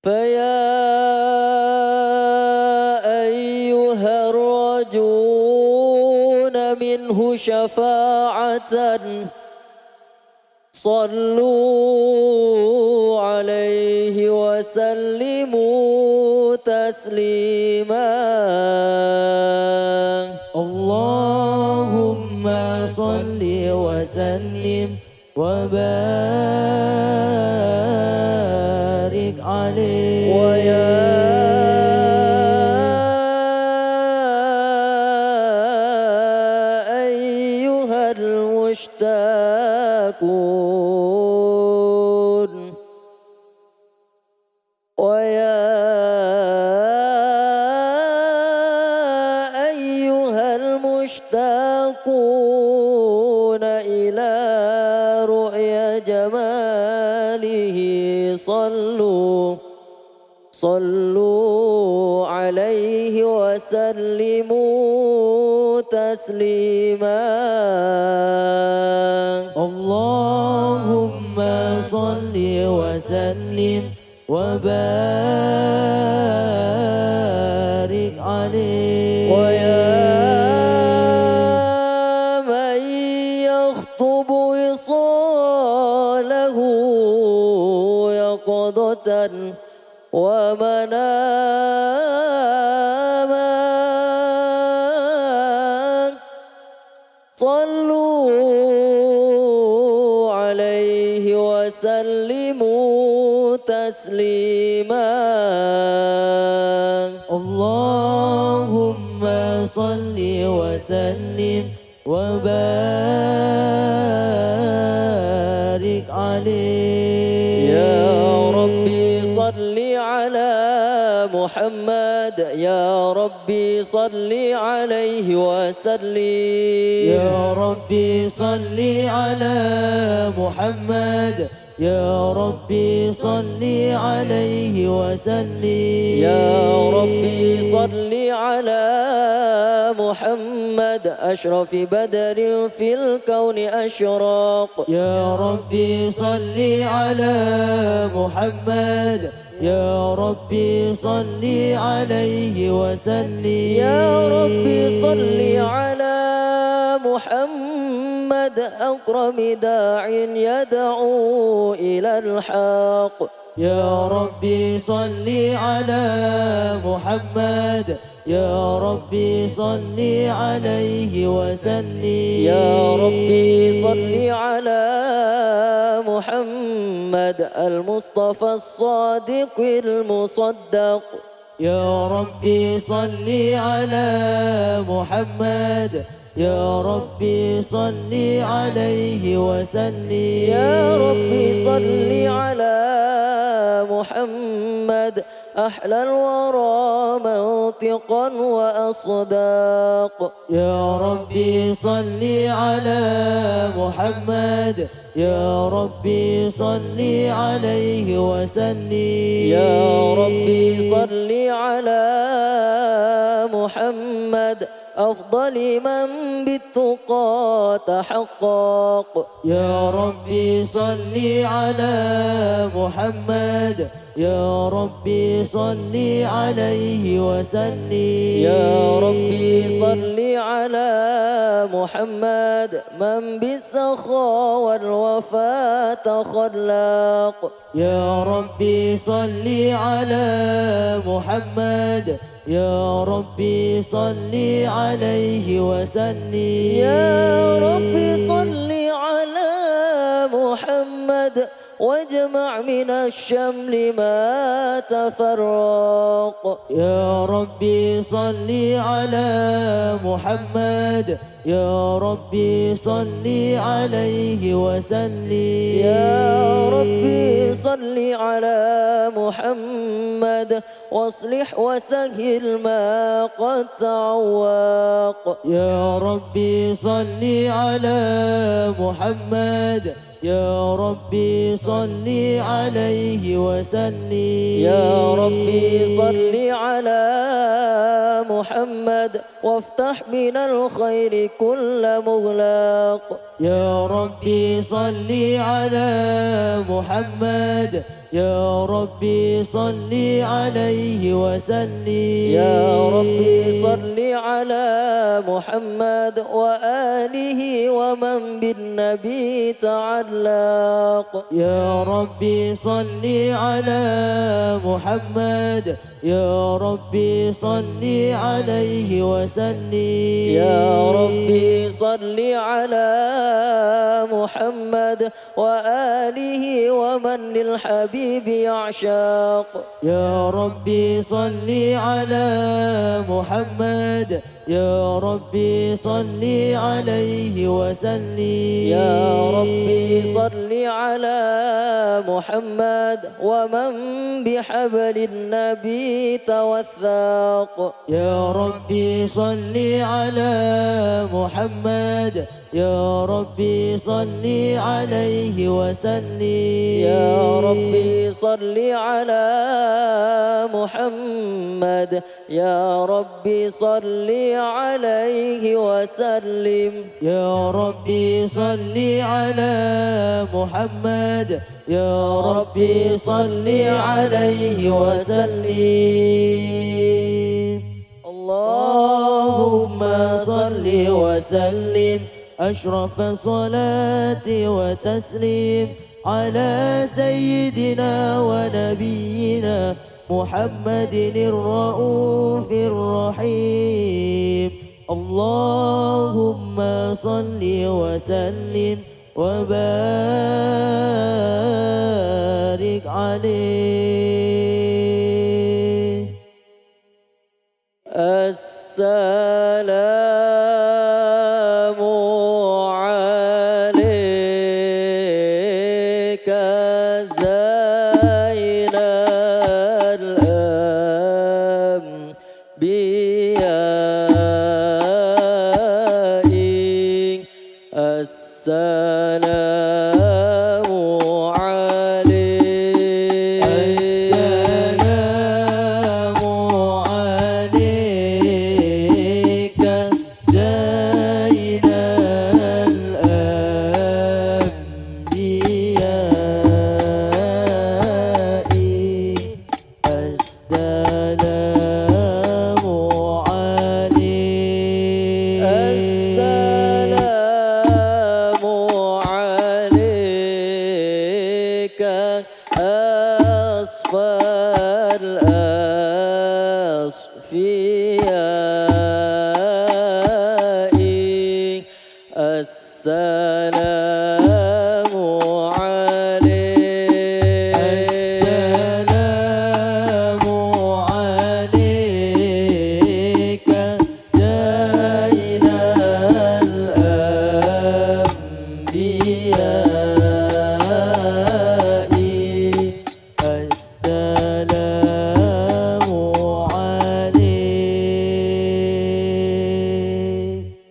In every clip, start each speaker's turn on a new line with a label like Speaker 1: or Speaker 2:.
Speaker 1: فيا أيها الراجون منه شفاعة صلوا عليه وسلموا تسليما.
Speaker 2: اللهم صل وسلم وبارك عليه.
Speaker 1: ويا أيها المشتاقون ويا أيها المشتاقون إلى رؤيا جماله صلوا عليه وسلموا تسليما.
Speaker 2: اللهم صل وسلم وبارك عليه.
Speaker 1: ويا من يخطب وصاله يقظة ومناما صلوا عليه وسلموا تسليما.
Speaker 2: اللهم صل وسلم وبارك عليه.
Speaker 1: يا ربي صل على محمد يا ربي صل عليه وسلم.
Speaker 2: يا ربي صل على محمد يا ربي صل عليه وسلم.
Speaker 1: يا ربي صل على محمد أشرف بدر في الكون أشراق.
Speaker 2: يا ربي صل على محمد يا ربي صل عليه وسلم.
Speaker 1: يا ربي صل على محمد أكرم داع يدعو إلى الحق.
Speaker 2: يا ربي صل على محمد يا ربي صل عليه وسلم.
Speaker 1: يا ربي صل على محمد المصطفى الصادق المصدق.
Speaker 2: يا ربي صل على محمد يا ربي صل عليه وسلم.
Speaker 1: يا ربي صل على محمد أحلى الورى منطقا وأصداق.
Speaker 2: يا ربي صل على محمد يا ربي صل عليه وسلم.
Speaker 1: يا ربي صل على محمد أفضل من بالتقى تحقق.
Speaker 2: يا ربي صل على محمد يا ربي صل عليه وسلم.
Speaker 1: يا ربي صل على محمد من بالسخاء والوفاء تخلق.
Speaker 2: يا ربي صل على محمد يا ربي صل عليه وسلم.
Speaker 1: يا ربي صل على محمد واجمع من الشمل ما تفرق.
Speaker 2: يا ربي صل على محمد يا ربي صل عليه وسلم.
Speaker 1: يا ربي صل على محمد واصلح وسهل ما قد تعوق.
Speaker 2: يا ربي صل على محمد يا ربي صل عليه وسلم.
Speaker 1: يا ربي صل على محمد وافتح بنا الخير كل مغلاق.
Speaker 2: يا ربي صل على محمد يا ربي صل عليه وسلم.
Speaker 1: يا ربي صل على محمد وآله ومن بالنبي تعلق.
Speaker 2: يا ربي صل على محمد يا ربي صل عليه وسلم.
Speaker 1: يا ربي صل على محمد وآله ومن للحبيب يعشاق.
Speaker 2: يا ربي صل على محمد يا ربي صل عليه وسلم.
Speaker 1: يا ربي صل على محمد ومن بحبل النبي توثاق.
Speaker 2: يا ربي صل على محمد يا ربي صل عليه وسلم.
Speaker 1: يا ربي صل على محمد يا ربي صل عليه وسلم.
Speaker 2: يا ربي صل على محمد يا ربي صل عليه وسلم. اللهم صل وسلم أشرف صلاة وتسليم على سيدنا ونبينا محمد الرؤوف الرحيم. اللهم صل وسلم وبارك عليه.
Speaker 1: السلام عليك زين الأنبياء. السلام عليك.
Speaker 2: السلام عليك زين الأنبياء. السلام عليك.
Speaker 1: السلام عليك أصفى الأصفياء. السلام عليك.
Speaker 2: السلام عليك زين الأنبياء. السلام عليك.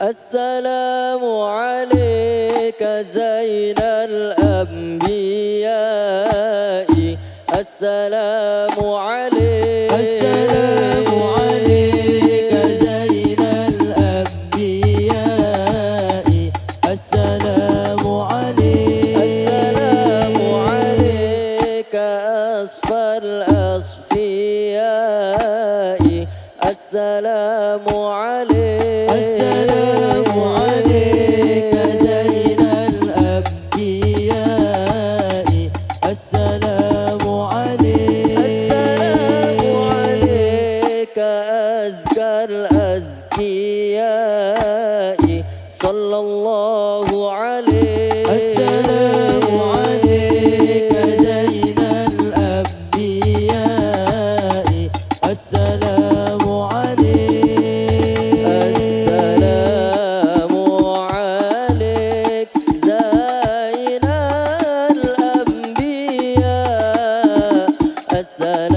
Speaker 1: السلام عليك زين الأنبياء. السلام عليك.
Speaker 2: السلام عليك زين الأنبياء. السلام عليك.
Speaker 1: السلام عليك أصفى الأصفياء. السلام عليك.
Speaker 2: السلام عليك زين الأنبياء. السلام عليك.
Speaker 1: السلام عليك أزكى الأزكياء. صلى الله عليك.
Speaker 2: السلام عليك زين الأنبياء. السلام عليك.
Speaker 1: السلام عليك زين الأنبياء. السلام